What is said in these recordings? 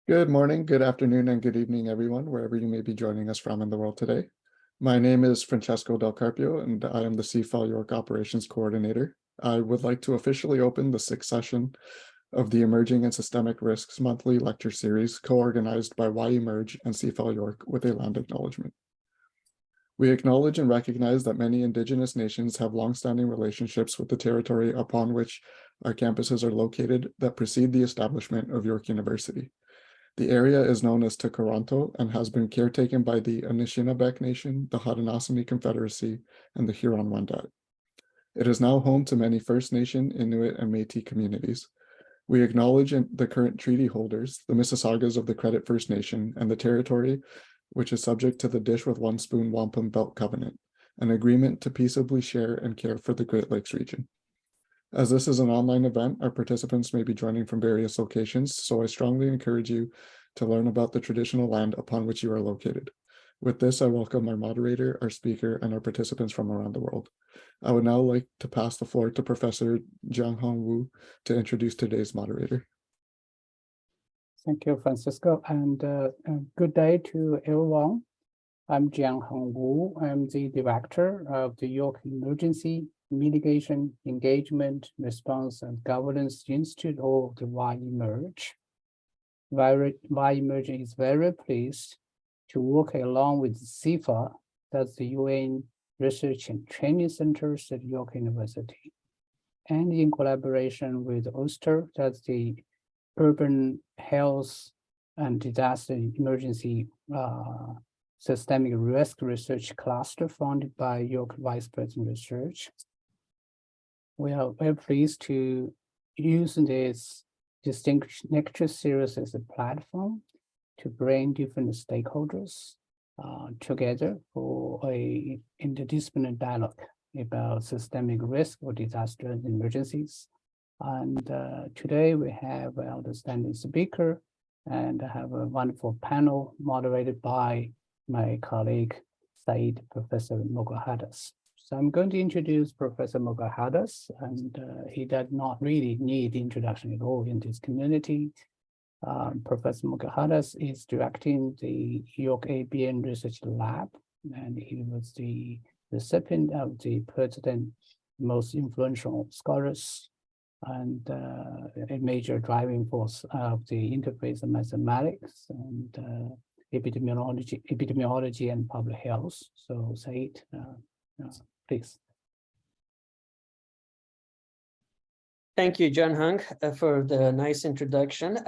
Good morning, good afternoon, and good evening, everyone, wherever you may be joining us from in the world today. My name is Francesco Del Carpio, and I am the CFAL York Operations Coordinator. I would like to officially open the sixth session of the Emerging and Systemic Risks monthly lecture series co-organized by YEmerge and CFAL York with a land acknowledgement. We acknowledge and recognize that many Indigenous nations have longstanding relationships with the territory upon which our campuses are located that precede the establishment of York University. The area is known as Tkaronto and has been caretaken by the Anishinaabeg Nation, the Haudenosaunee Confederacy, and the Huron-Wendat. It is now home to many First Nation, Inuit, and Métis communities. We acknowledge the current treaty holders, the Mississaugas of the Credit First Nation, and the territory which is subject to the Dish with One Spoon Wampum Belt Covenant, an agreement to peaceably share and care for the Great Lakes region. As this is an online event, our participants may be joining from various locations, so I strongly encourage you to learn about the traditional land upon which you are located. With this, I welcome our moderator, our speaker, and our participants from around the world. I would now like to pass the floor to Professor Jianhong Wu to introduce today's moderator. Thank you, Francisco, and good day to everyone. I'm Jianhong Wu. I'm the director of the York Emergency Mitigation, Engagement, Response, and Governance Institute, or the YEmerge. YEmerge is very pleased to work along with CIFA, that's the UN Research and Training Centers at York University, and in collaboration with OSTER, that's the Urban Health and Disaster Emergency Systemic Risk Research Cluster funded by York Vice President Research. We are very pleased to use this distinct lecture series as a platform to bring different stakeholders together for a interdisciplinary dialogue about systemic risk or disaster and emergencies. And today we have an outstanding speaker and have a wonderful panel moderated by my colleague, Said Professor Mogahadas. So I'm going to introduce Professor Mogahadas, and he does not really need introduction at all in this community. Professor Mogahadas is directing the York ABN Research Lab, and he was the recipient of the President's Most Influential Scholars and a major driving force of the interface of mathematics and epidemiology and public health. So Said, please. Thank you, John Hung, for the nice introduction.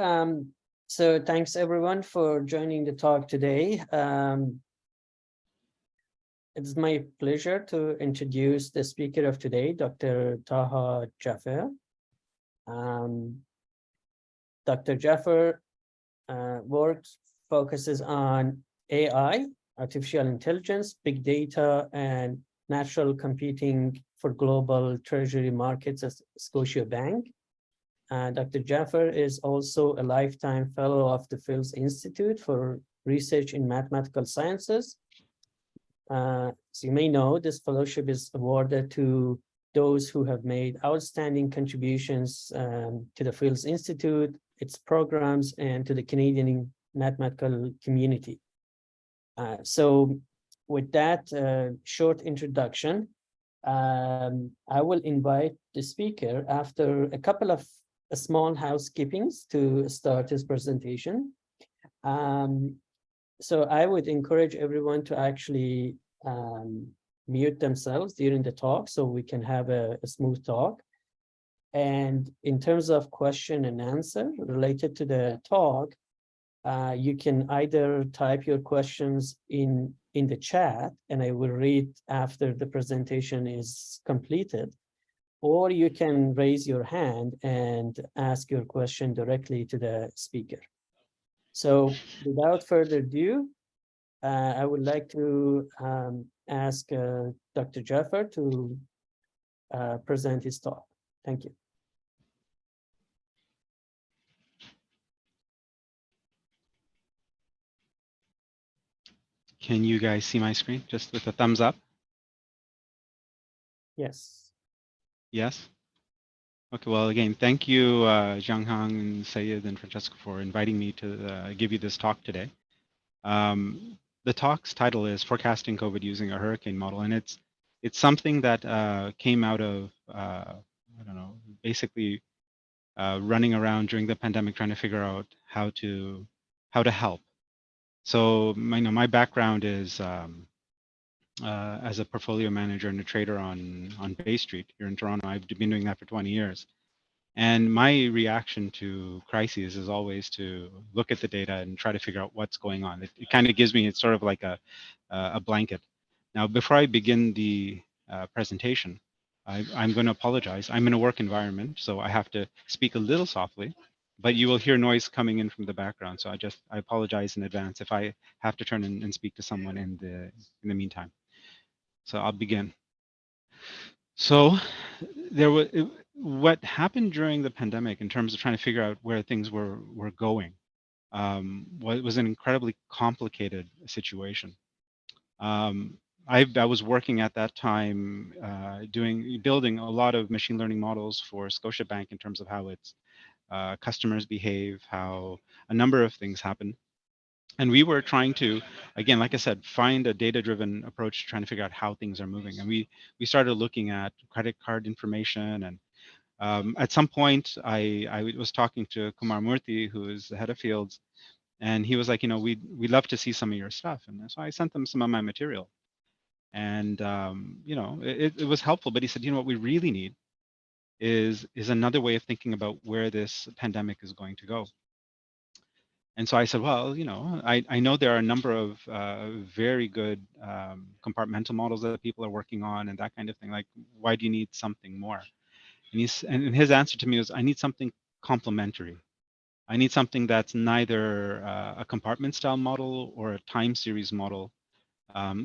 So thanks everyone for joining the talk today. It's my pleasure to introduce the speaker of today, Dr. Taha Jaffer. Dr. Jaffer focuses on AI, artificial intelligence, big data, and natural computing for global treasury markets at Scotiabank. Dr. Jaffer is also a lifetime fellow of the Fields Institute for Research in Mathematical Sciences. As you may know, this fellowship is awarded to those who have made outstanding contributions to the Fields Institute, its programs, and to the Canadian mathematical community. So with that short introduction, I will invite the speaker after a couple of small housekeepings to start his presentation. So I would encourage everyone to actually mute themselves during the talk so we can have a smooth talk. And in terms of question and answer related to the talk, you can either type your questions in the chat and I will read after the presentation is completed, or you can raise your hand and ask your question directly to the speaker. So without further ado, I would like to ask Dr. Jaffer to present his talk. Thank you. Can you guys see my screen just with a thumbs up? Yes. Yes. Okay, well, again, thank you, Jianghang and Sayed and Francesco for inviting me to give you this talk today. The talk's title is Forecasting COVID Using a Hurricane Model, and it's something that came out of, I don't know, basically running around during the pandemic trying to figure out how to help. So, my background is as a portfolio manager and a trader on Bay Street here in Toronto. I've been doing that for 20 years. And my reaction to crises is always to look at the data and try to figure out what's going on. It kind of gives me, it's sort of like a blanket. Now, before I begin the presentation, I'm going to apologize. I'm in a work environment, so I have to speak a little softly, but you will hear noise coming in from the background. So I apologize in advance if I have to turn and speak to someone in the meantime. So I'll begin. So what happened during the pandemic in terms of trying to figure out where things were going was an incredibly complicated situation. Um, I was working at that time building a lot of machine learning models for Scotiabank in terms of how its customers behave, how a number of things happen. And we were trying to, again, like I said, find a data-driven approach to trying to figure out how things are moving. And we started looking at credit card information. And at some point, I was talking to Kumar Murthy, who is the head of fields, and he was like, we'd love to see some of your stuff. And so I sent them some of my material. And it was helpful. But he said, what we really need is another way of thinking about where this pandemic is going to go. And so I said, well, I know there are a number of very good compartmental models that people are working on and that kind of thing. Like, why do you need something more? And his answer to me was, I need something complementary. I need something that's neither a compartment style model or a time series model,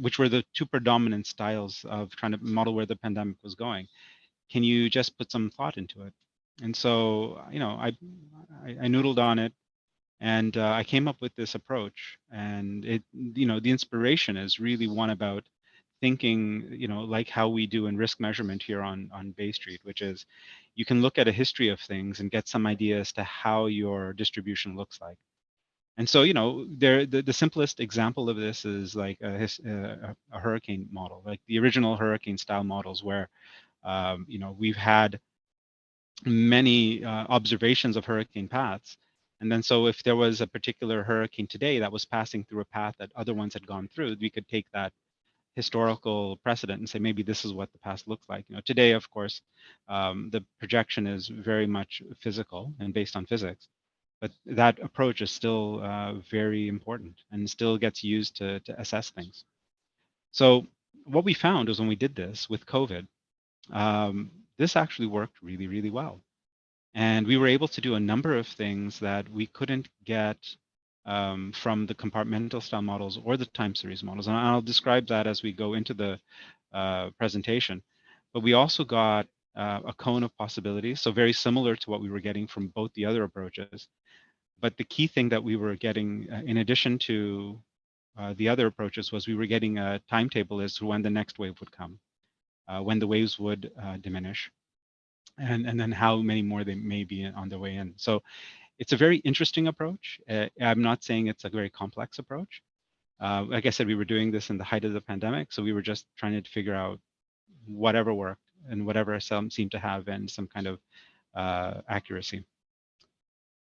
which were the two predominant styles of trying to model where the pandemic was going. Can you just put some thought into it? And so, I noodled on it. And I came up with this approach, and the inspiration is really one about thinking, like how we do in risk measurement here on Bay Street, which is you can look at a history of things and get some idea as to how your distribution looks like. And so, the simplest example of this is like a hurricane model, like the original hurricane style models, where we've had many observations of hurricane paths. And then so if there was a particular hurricane today that was passing through a path that other ones had gone through, we could take that historical precedent and say, maybe this is what the past looks like. Today, of course, the projection is very much physical and based on physics, but that approach is still very important and still gets used to assess things. So what we found was when we did this with COVID, this actually worked really, really well. And we were able to do a number of things that we couldn't get from the compartmental style models or the time series models. And I'll describe that as we go into the presentation. But we also got a cone of possibilities, so very similar to what we were getting from both the other approaches. But the key thing that we were getting, in addition to the other approaches, was we were getting a timetable as to when the next wave would come, when the waves would diminish, and then how many more they may be on their way in. So it's a very interesting approach. I'm not saying it's a very complex approach. Like I said, we were doing this in the height of the pandemic, so we were just trying to figure out whatever worked and whatever some seemed to have and some kind of accuracy.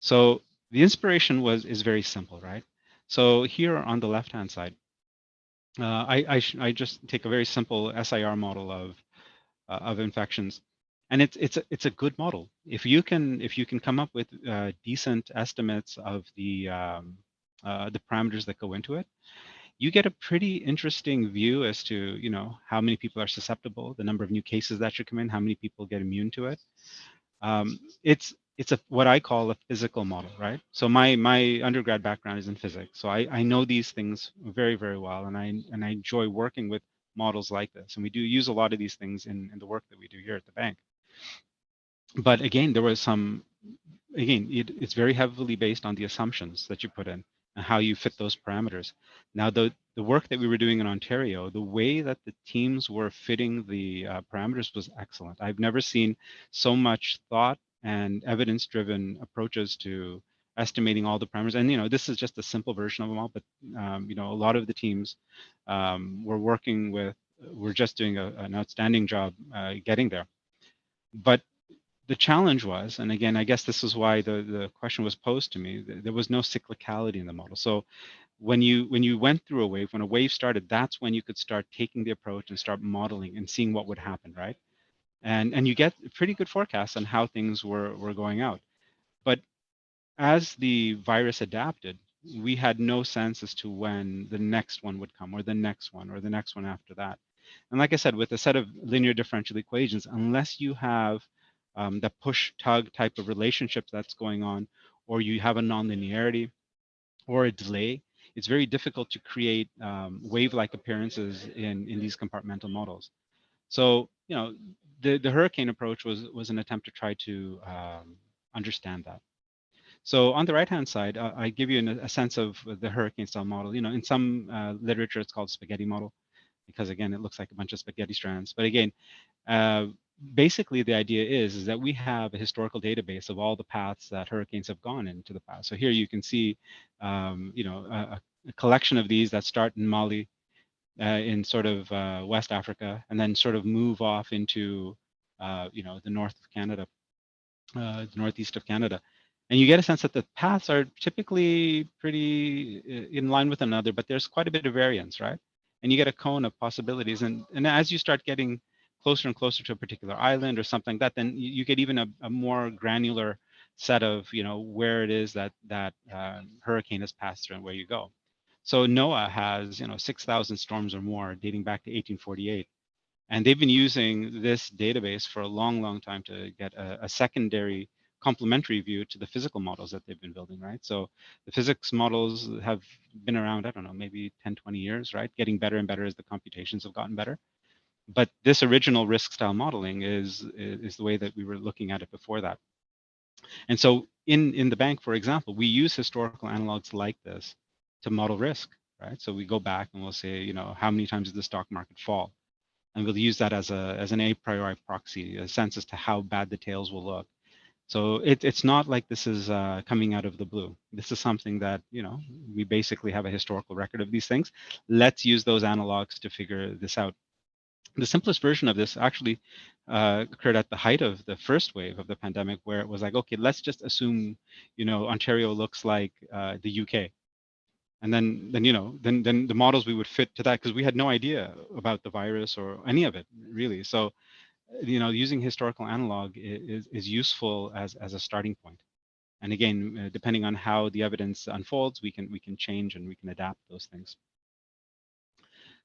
So the inspiration is very simple, right? So here on the left-hand side, I just take a very simple SIR model of infections, and it's a good model. If you can come up with decent estimates of the parameters that go into it, you get a pretty interesting view as to how many people are susceptible, the number of new cases that should come in, how many people get immune to it. It's what I call a physical model, right? So my undergrad background is in physics, so I know these things very, very well, and I enjoy working with models like this, and we do use a lot of these things in the work that we do here at the bank. But again, there was some, it's very heavily based on the assumptions that you put in. and how you fit those parameters. Now, the work that we were doing in Ontario, the way that the teams were fitting the parameters was excellent. I've never seen so much thought and evidence-driven approaches to estimating all the parameters. And this is just a simple version of them all, but a lot of the teams were working with, were just doing an outstanding job getting there. But the challenge was, and again, I guess this is why the question was posed to me, there was no cyclicality in the model. So when you went through a wave, when a wave started, that's when you could start taking the approach and start modeling and seeing what would happen, right? And you get pretty good forecasts on how things were going out. But as the virus adapted, we had no sense as to when the next one would come, or the next one, or the next one after that. And like I said, with a set of linear differential equations, unless you have the push-tug type of relationship that's going on, or you have a nonlinearity or a delay, it's very difficult to create wave-like appearances in these compartmental models. So, the hurricane approach was an attempt to try to understand that. So on the right-hand side, I give you a sense of the hurricane-style model. In some literature, it's called spaghetti model, because again, it looks like a bunch of spaghetti strands. But again, uh, basically the idea is that we have a historical database of all the paths that hurricanes have gone into the past. So here you can see, a collection of these that start in Mali, in sort of West Africa, and then sort of move off into, the north of Canada, the northeast of Canada. And you get a sense that the paths are typically pretty in line with another, but there's quite a bit of variance, right? And you get a cone of possibilities. And as you start getting closer and closer to a particular island or something like that, then you get even a more granular set of, where it is that hurricane has passed through and where you go. So NOAA has, 6,000 storms or more dating back to 1848. And they've been using this database for a long, long time to get a secondary complementary view to the physical models that they've been building, right? So the physics models have been around, I don't know, maybe 10, 20 years, right? Getting better and better as the computations have gotten better. But this original risk style modeling is the way that we were looking at it before that. And so in the bank, for example, we use historical analogs like this to model risk, right? So we go back and we'll say, how many times did the stock market fall? And we'll use that as an a priori proxy, a sense as to how bad the tails will look. So it's not like this is coming out of the blue. This is something that, we basically have a historical record of these things. Let's use those analogs to figure this out. The simplest version of this actually occurred at the height of the first wave of the pandemic, where it was like, okay, let's just assume, Ontario looks like the UK. And then the models we would fit to that, because we had no idea about the virus or any of it really. So using historical analog is useful as a starting point. And again, depending on how the evidence unfolds, we can change and we can adapt those things.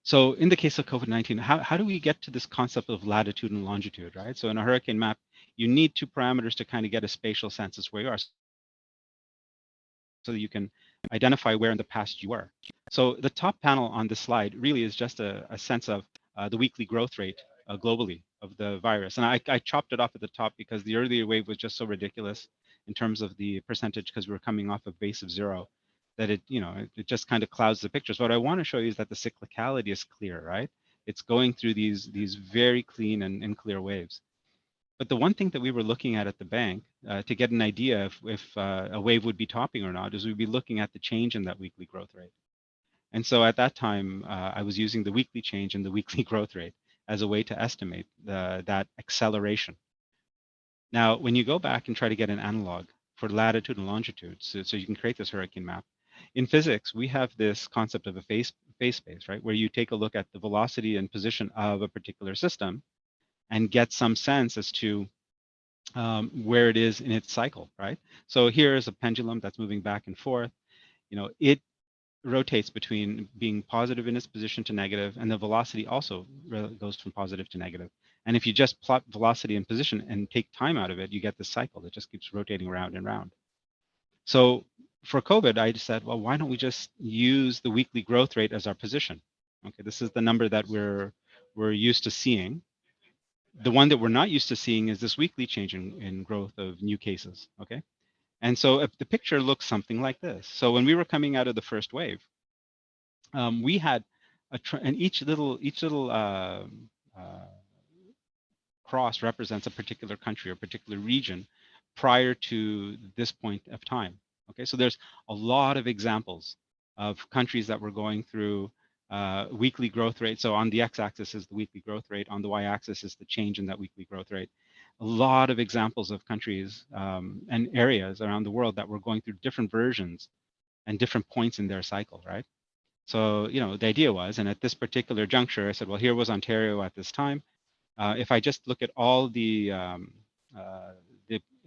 So in the case of COVID-19, how do we get to this concept of latitude and longitude, right? So in a hurricane map, you need two parameters to kind of get a spatial sense of where you are, so that you can identify where in the past you were. So the top panel on this slide really is just a sense of the weekly growth rate globally of the virus. And I chopped it off at the top because the earlier wave was just so ridiculous in terms of the percentage, because we were coming off a base of 0, that it just kind of clouds the picture. So what I want to show you is that the cyclicality is clear, right? It's going through these very clean and clear waves. But the one thing that we were looking at the bank to get an idea if a wave would be topping or not is we'd be looking at the change in that weekly growth rate. And so at that time, I was using the weekly change in the weekly growth rate as a way to estimate that acceleration. Now, when you go back and try to get an analog for latitude and longitude, so you can create this hurricane map, in physics, we have this concept of a phase space, right? Where you take a look at the velocity and position of a particular system and get some sense as to where it is in its cycle, right? So here is a pendulum that's moving back and forth. It rotates between being positive in its position to negative, and the velocity also goes from positive to negative. And if you just plot velocity and position and take time out of it, you get this cycle that just keeps rotating around and around. So for COVID, I just said, well, why don't we just use the weekly growth rate as our position? Okay, this is the number that we're used to seeing. The one that we're not used to seeing is this weekly change in growth of new cases, okay? And so if the picture looks something like this. So when we were coming out of the first wave, we had and each little cross represents a particular country or particular region prior to this point of time. Okay, so there's a lot of examples of countries that were going through weekly growth rate. So on the x-axis is the weekly growth rate, on the y-axis is the change in that weekly growth rate. A lot of examples of countries and areas around the world that were going through different versions and different points in their cycle, right? So, you know, the idea was, and at this particular juncture, I said, well, here was Ontario at this time. If I just look at all uh,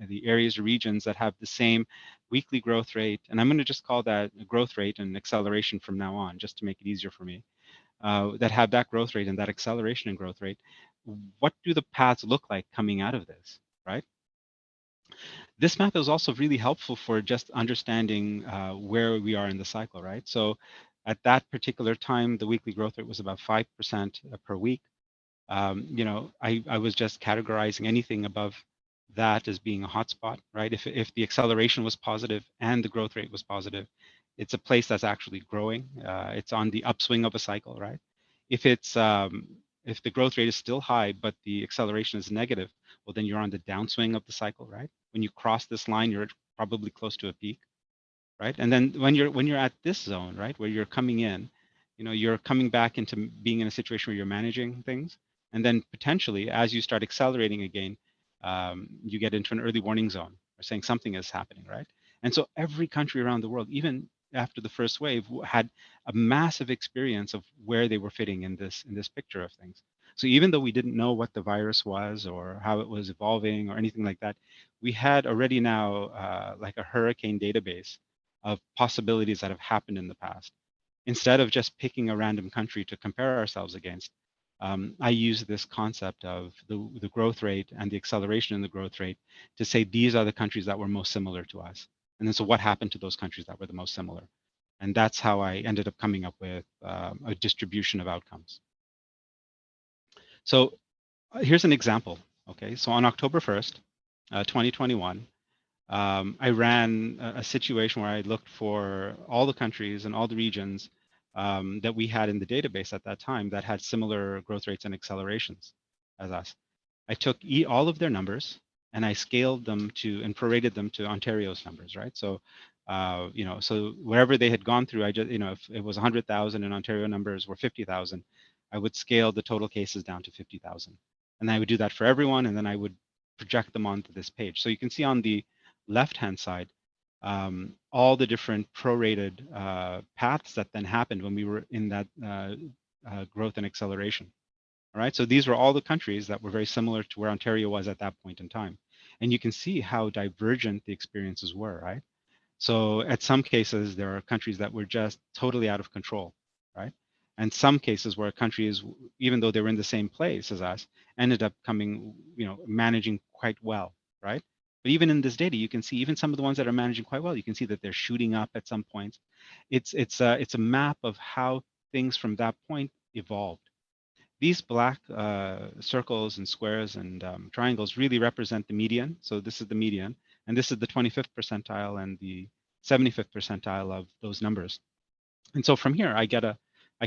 the areas or regions that have the same weekly growth rate, and I'm going to just call that growth rate and acceleration from now on, just to make it easier for me, that have that growth rate and that acceleration and growth rate, what do the paths look like coming out of this, right? This map is also really helpful for just understanding where we are in the cycle, right? So at that particular time, the weekly growth rate was about 5% per week. You know, I was just categorizing anything above that as being a hotspot, right? If the acceleration was positive and the growth rate was positive, it's a place that's actually growing. It's on the upswing of a cycle, right? If the growth rate is still high but the acceleration is negative, well then you're on the downswing of the cycle, right? When you cross this line, you're probably close to a peak, right? And then when you're at this zone, right, where you're coming in, you know, you're coming back into being in a situation where you're managing things, and then potentially as you start accelerating again, you get into an early warning zone or saying something is happening, right? And so every country around the world, even after the first wave, had a massive experience of where they were fitting in this picture of things. So even though we didn't know what the virus was or how it was evolving or anything like that, we had already now like a hurricane database of possibilities that have happened in the past. Instead of just picking a random country to compare ourselves against, I use this concept of the growth rate and the acceleration in the growth rate to say these are the countries that were most similar to us. And then so what happened to those countries that were the most similar? And that's how I ended up coming up with a distribution of outcomes. So here's an example. Okay, so on October 1st, 2021, I ran a situation where I looked for all the countries and all the regions that we had in the database at that time that had similar growth rates and accelerations as us. I took all of their numbers and I scaled them to and prorated them to Ontario's numbers, right? So, you know, so wherever they had gone through, I just, you know, if it was 100,000 and Ontario numbers were 50,000, I would scale the total cases down to 50,000. And I would do that for everyone, and then I would project them onto this page. So you can see on the left-hand side, all the different prorated paths that then happened when we were in that growth and acceleration. All right, so these were all the countries that were very similar to where Ontario was at that point in time. And you can see how divergent the experiences were, right? So at some cases, there are countries that were just totally out of control, right? And some cases where countries, even though they were in the same place as us, ended up coming, you know, managing quite well, right? But even in this data, you can see even some of the ones that are managing quite well, you can see that they're shooting up at some points. It's a map of how things from that point evolved. These black circles and squares and triangles really represent the median. So this is the median, and this is the 25th percentile and the 75th percentile of those numbers. And so from here, I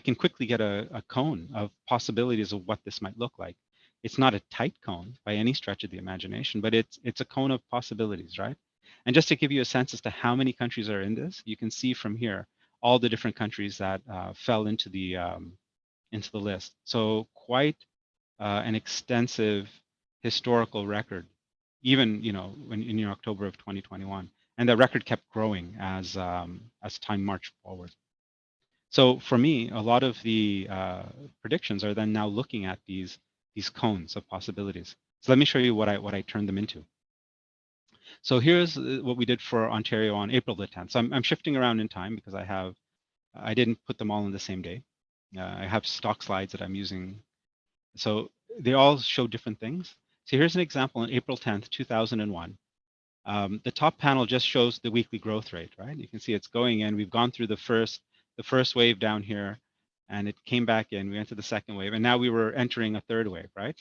can quickly get a cone of possibilities of what this might look like. It's not a tight cone by any stretch of the imagination, but it's a cone of possibilities, right? And just to give you a sense as to how many countries are in this, you can see from here all the different countries that fell into the list. So quite an extensive historical record, even when in October of 2021, and the record kept growing as time marched forward. So for me, a lot of the predictions are then now looking at these cones of possibilities. So let me show you what I turned them into. So here's what we did for Ontario on April the 10th. So I'm shifting around in time because I didn't put them all in the same day. I have stock slides that I'm using. So they all show different things. So here's an example on April 10th, 2001. The top panel just shows the weekly growth rate, right? You can see it's going in. We've gone through the first wave down here, and it came back in. We entered the second wave, and now we were entering a third wave, right?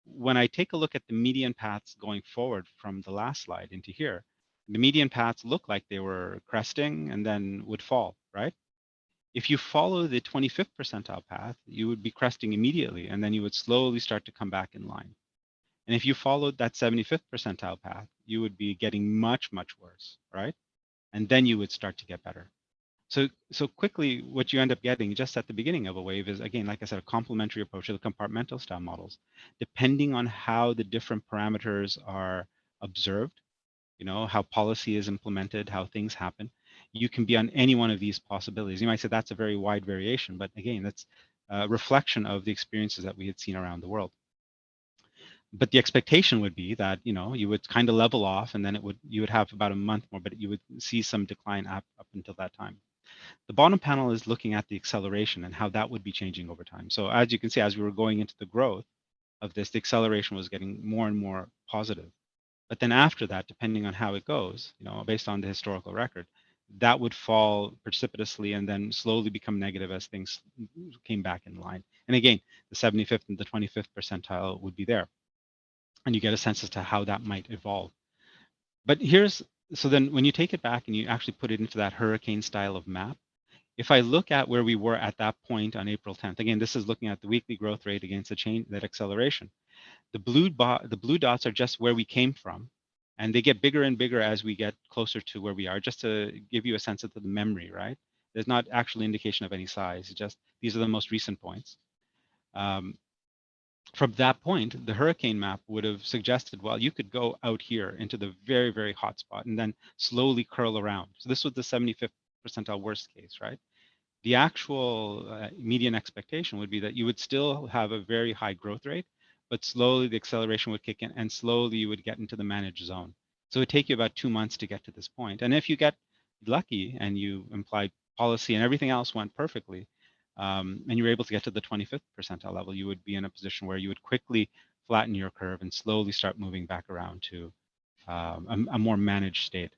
When I take a look at the median paths going forward from the last slide into here, The median paths look like they were cresting and then would fall, right? If you follow the 25th percentile path, you would be cresting immediately, and then you would slowly start to come back in line. And if you followed that 75th percentile path, you would be getting much, much worse, right? And then you would start to get better. So quickly, what you end up getting just at the beginning of a wave is, again, like I said, a complementary approach to the compartmental style models. Depending on how the different parameters are observed, how policy is implemented, how things happen, you can be on any one of these possibilities. You might say that's a very wide variation, but again, that's a reflection of the experiences that we had seen around the world. But the expectation would be that you would kind of level off, and then you would have about a month more, but you would see some decline up until that time. The bottom panel is looking at the acceleration and how that would be changing over time. So as you can see, as we were going into the growth of this, the acceleration was getting more and more positive. But then after that, depending on how it goes, based on the historical record, that would fall precipitously and then slowly become negative as things came back in line. And again, the 75th and the 25th percentile would be there. And you get a sense as to how that might evolve. But so then when you take it back and you actually put it into that hurricane style of map, if I look at where we were at that point on April 10th, again, this is looking at the weekly growth rate against the change, that acceleration. The blue dots are just where we came from, and they get bigger and bigger as we get closer to where we are, just to give you a sense of the memory, right? There's not actually indication of any size. It's just these are the most recent points. From that point, the hurricane map would have suggested, well, you could go out here into the very, very hot spot and then slowly curl around. So this was the 75th percentile worst case, right? The actual median expectation would be that you would still have a very high growth rate, but slowly the acceleration would kick in and slowly you would get into the managed zone. So it would take you about 2 months to get to this point. And if you get lucky and you implied policy and everything else went perfectly, and you were able to get to the 25th percentile level, you would be in a position where you would quickly flatten your curve and slowly start moving back around to a more managed state.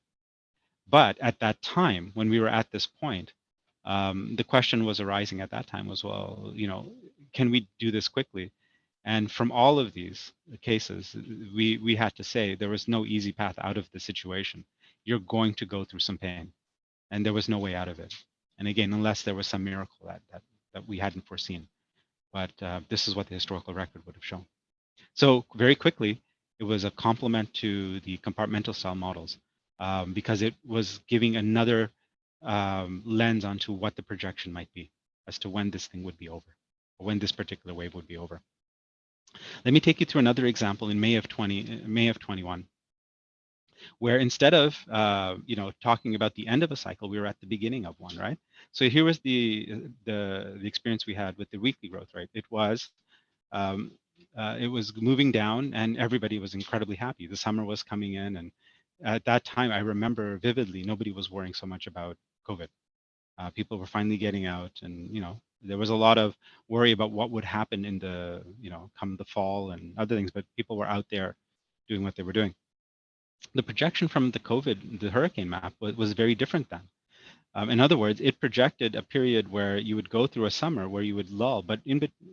But at that time, when we were at this point, the question was arising at that time was, well, can we do this quickly? And from all of these cases, we had to say there was no easy path out of the situation. You're going to go through some pain, and there was no way out of it. And again, unless there was some miracle that we hadn't foreseen. But this is what the historical record would have shown. So very quickly, it was a complement to the compartmental style models because it was giving another lens onto what the projection might be as to when this thing would be over, or when this particular wave would be over. Let me take you through another example in May of 21, where instead of talking about the end of a cycle, we were at the beginning of one, right? So here was the experience we had with the weekly growth rate. It was moving down, and everybody was incredibly happy. The summer was coming in, and at that time, I remember vividly, nobody was worrying so much about COVID. People were finally getting out, and there was a lot of worry about what would happen in the come the fall and other things, but people were out there doing what they were doing. The projection from the hurricane map was very different then. In other words, it projected a period where you would go through a summer where you would lull, but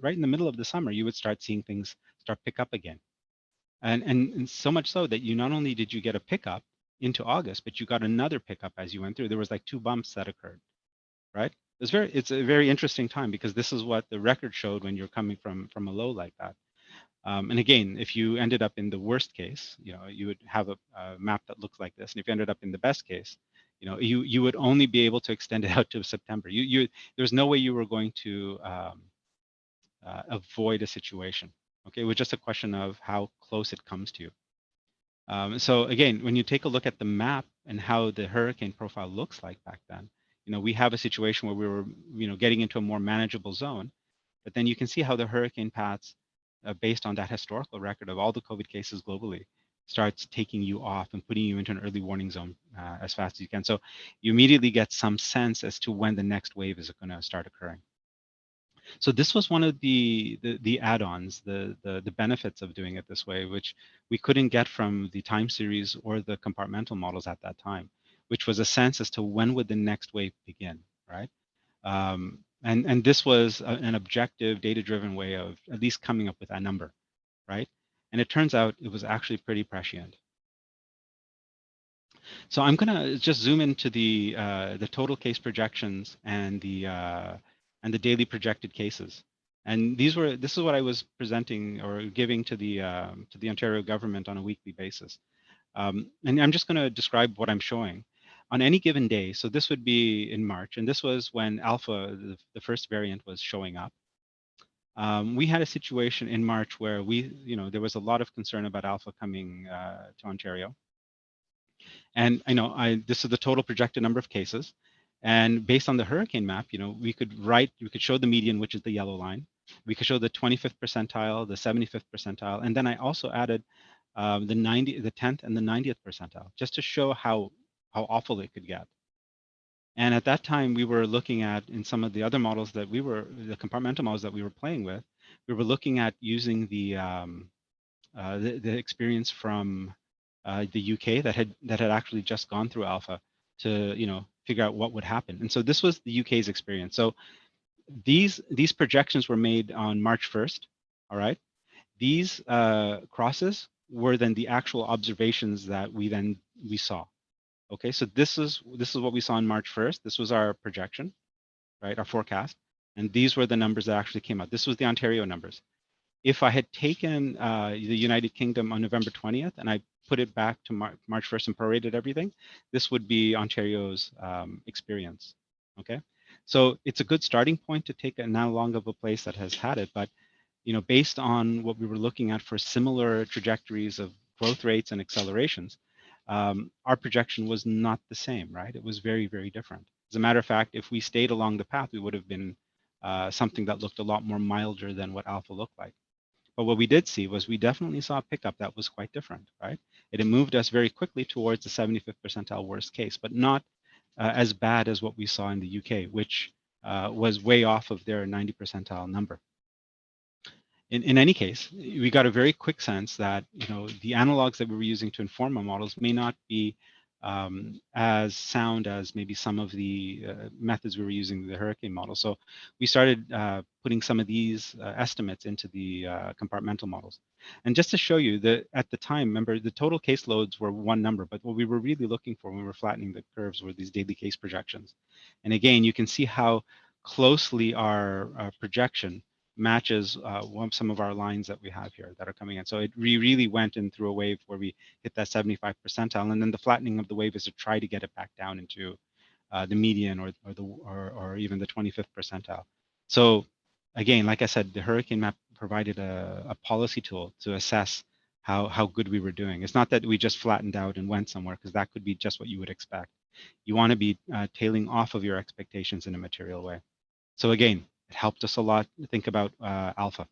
right in the middle of the summer, you would start seeing things start pick up again. And so much so that you not only did you get a pickup into August, but you got another pickup as you went through. There was like 2 bumps that occurred, right? It's a very interesting time because this is what the record showed when you're coming from a low like that. And again, if you ended up in the worst case, you would have a map that looks like this. And if you ended up in the best case, you would only be able to extend it out to September. There's no way you were going to avoid a situation. Okay, it was just a question of how close it comes to you. So again, when you take a look at the map and how the hurricane profile looks like back then, we have a situation where we were, getting into a more manageable zone, but then you can see how the hurricane paths, based on that historical record of all the COVID cases globally, starts taking you off and putting you into an early warning zone as fast as you can. So you immediately get some sense as to when the next wave is going to start occurring. So this was one of the add-ons, the benefits of doing it this way, which we couldn't get from the time series or the compartmental models at that time, which was a sense as to when would the next wave begin, right? And this was an objective, data-driven way of at least coming up with that number, right? And it turns out it was actually pretty prescient. So I'm gonna just zoom into the total case projections and the daily projected cases. And this is what I was presenting or giving to the Ontario government on a weekly basis. And I'm just going to describe what I'm showing on any given day. So this would be in March, and this was when Alpha, the first variant, was showing up. We had a situation in March where there was a lot of concern about Alpha coming to Ontario. And this is the total projected number of cases. And based on the hurricane map, we could show the median, which is the yellow line. We could show the 25th percentile, the 75th percentile, and then I also added the 10th and the 90th percentile, just to show how awful it could get. And at that time, we were looking at, in some of the other models the compartmental models that we were playing with, we were looking at using the experience from the UK that had actually just gone through Alpha to figure out what would happen. And so this was the UK's experience. So these projections were made on March 1st. All right. These crosses were then the actual observations that we saw. Okay, so this is what we saw on March 1st. This was our projection, right? Our forecast, and these were the numbers that actually came out. This was the Ontario numbers. If I had taken the United Kingdom on November 20th and I put it back to March 1st and prorated everything, this would be Ontario's experience. Okay, so it's a good starting point to take an analog of a place that has had it, but based on what we were looking at for similar trajectories of growth rates and accelerations, our projection was not the same, right? It was very, very different. As a matter of fact, if we stayed along the path, we would have been something that looked a lot more milder than what Alpha looked like. But what we did see was we definitely saw a pickup that was quite different, right? It had moved us very quickly towards the 75th percentile worst case, but not as bad as what we saw in the UK, which was way off of their 90 percentile number. In any case, we got a very quick sense that the analogs that we were using to inform our models may not be as sound as maybe some of the methods we were using in the hurricane model. So we started putting some of these estimates into the compartmental models. And just to show you that at the time, remember, the total caseloads were one number, but what we were really looking for when we were flattening the curves were these daily case projections. And again, you can see how closely our projection matches some of our lines that we have here that are coming in. So we really went in through a wave where we hit that 75 percentile, and then the flattening of the wave is to try to get it back down into the median or even the 25th percentile. So again, like I said, the hurricane map provided a policy tool to assess how good we were doing. It's not that we just flattened out and went somewhere, because that could be just what you would expect. You want to be tailing off of your expectations in a material way. So again, it helped us a lot to think about Alpha.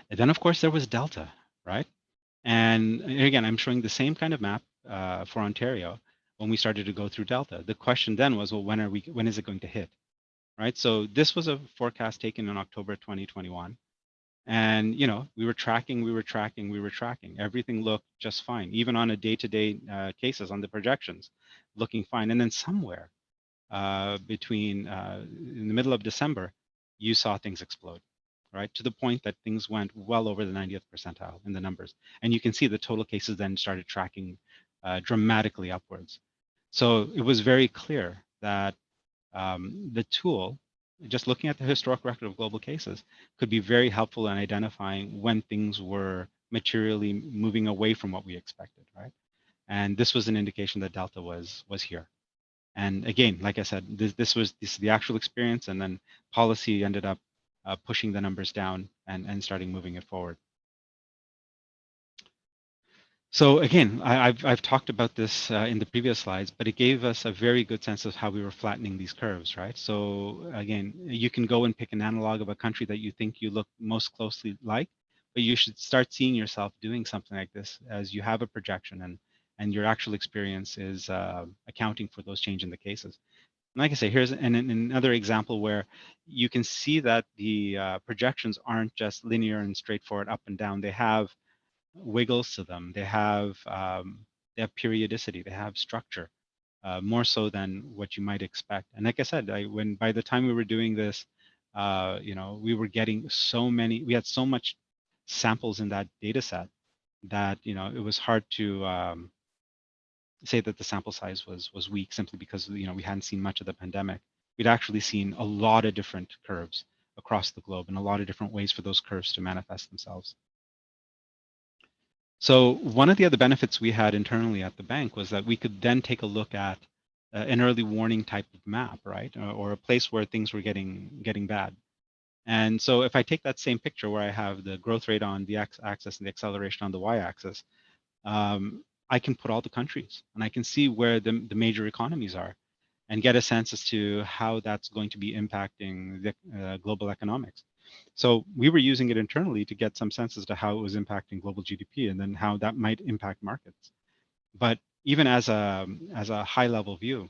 And then, of course, there was Delta, right? And again, I'm showing the same kind of map for Ontario when we started to go through Delta. The question then was, well, when is it going to hit, right? So this was a forecast taken in October 2021. And, we were tracking. Everything looked just fine, even on a day-to-day cases on the projections, looking fine. And then somewhere between in the middle of December, you saw things explode, right? To the point that things went well over the 90th percentile in the numbers. And you can see the total cases then started tracking dramatically upwards. So it was very clear that the tool, just looking at the historic record of global cases, could be very helpful in identifying when things were materially moving away from what we expected, right? And this was an indication that Delta was here. And again, like I said, this is the actual experience, and then policy ended up pushing the numbers down and starting moving it forward. So again, I've talked about this in the previous slides, but it gave us a very good sense of how we were flattening these curves, right? So again, you can go and pick an analog of a country that you think you look most closely like, but you should start seeing yourself doing something like this as you have a projection and your actual experience is accounting for those change in the cases. And like I say, here's another example where you can see that the projections aren't just linear and straightforward up and down. They have wiggles to them. They have periodicity. They have structure, more so than what you might expect. And like I said, by the time we were doing this, we were getting we had so much samples in that data set that it was hard to say that the sample size was weak simply because we hadn't seen much of the pandemic. We'd actually seen a lot of different curves across the globe and a lot of different ways for those curves to manifest themselves. So one of the other benefits we had internally at the bank was that we could then take a look at an early warning type of map, right, or a place where things were getting bad. And so if I take that same picture where I have the growth rate on the x-axis and the acceleration on the y-axis, I can put all the countries and I can see where the major economies are and get a sense as to how that's going to be impacting the global economics. So we were using it internally to get some sense as to how it was impacting global GDP and then how that might impact markets. But even as a high level view,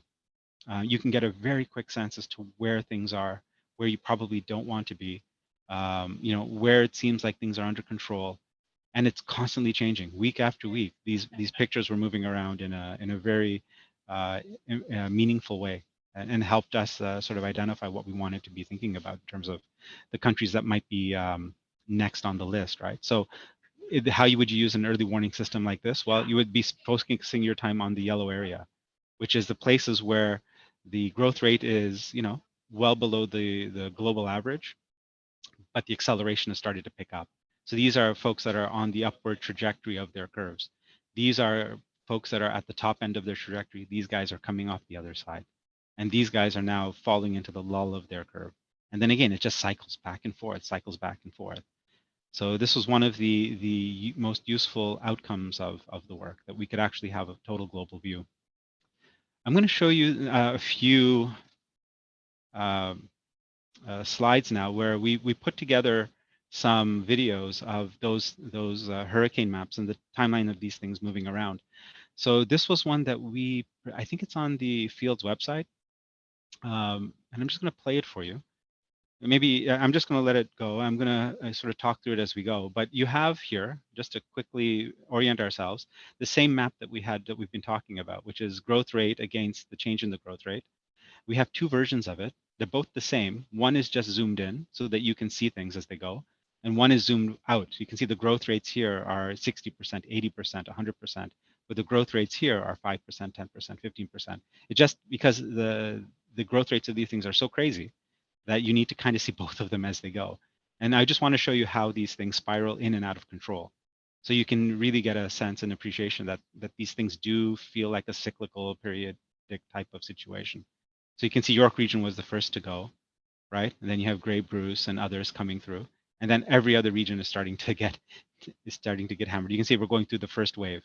you can get a very quick sense as to where things are, where you probably don't want to be, where it seems like things are under control, and it's constantly changing week after week. These pictures were moving around in a very meaningful way, and helped us sort of identify what we wanted to be thinking about in terms of the countries that might be next on the list, right? So how would you use an early warning system like this? Well, you would be focusing your time on the yellow area, which is the places where the growth rate is, well below the global average, but the acceleration has started to pick up. So these are folks that are on the upward trajectory of their curves. These are folks that are at the top end of their trajectory. These guys are coming off the other side. And these guys are now falling into the lull of their curve. And then again, it just cycles back and forth, cycles back and forth. So this was one of the most useful outcomes of the work, that we could actually have a total global view. I'm going to show you a few slides now where we put together some videos of those hurricane maps and the timeline of these things moving around. So this was one that I think it's on the Fields website, and I'm just going to play it for you. Maybe I'm just going to let it go. I'm going to sort of talk through it as we go. But you have here, just to quickly orient ourselves, the same map that we've been talking about, which is growth rate against the change in the growth rate. We have two versions of it. They're both the same. One is just zoomed in so that you can see things as they go. And one is zoomed out. You can see the growth rates here are 60%, 80%, 100%. But the growth rates here are 5%, 10%, 15%. It's just because the growth rates of these things are so crazy that you need to kind of see both of them as they go. And I just want to show you how these things spiral in and out of control. So you can really get a sense and appreciation that these things do feel like a cyclical periodic type of situation. So you can see York region was the first to go, right? And then you have Grey Bruce and others coming through. And then every other region is starting to get hammered. You can see we're going through the first wave,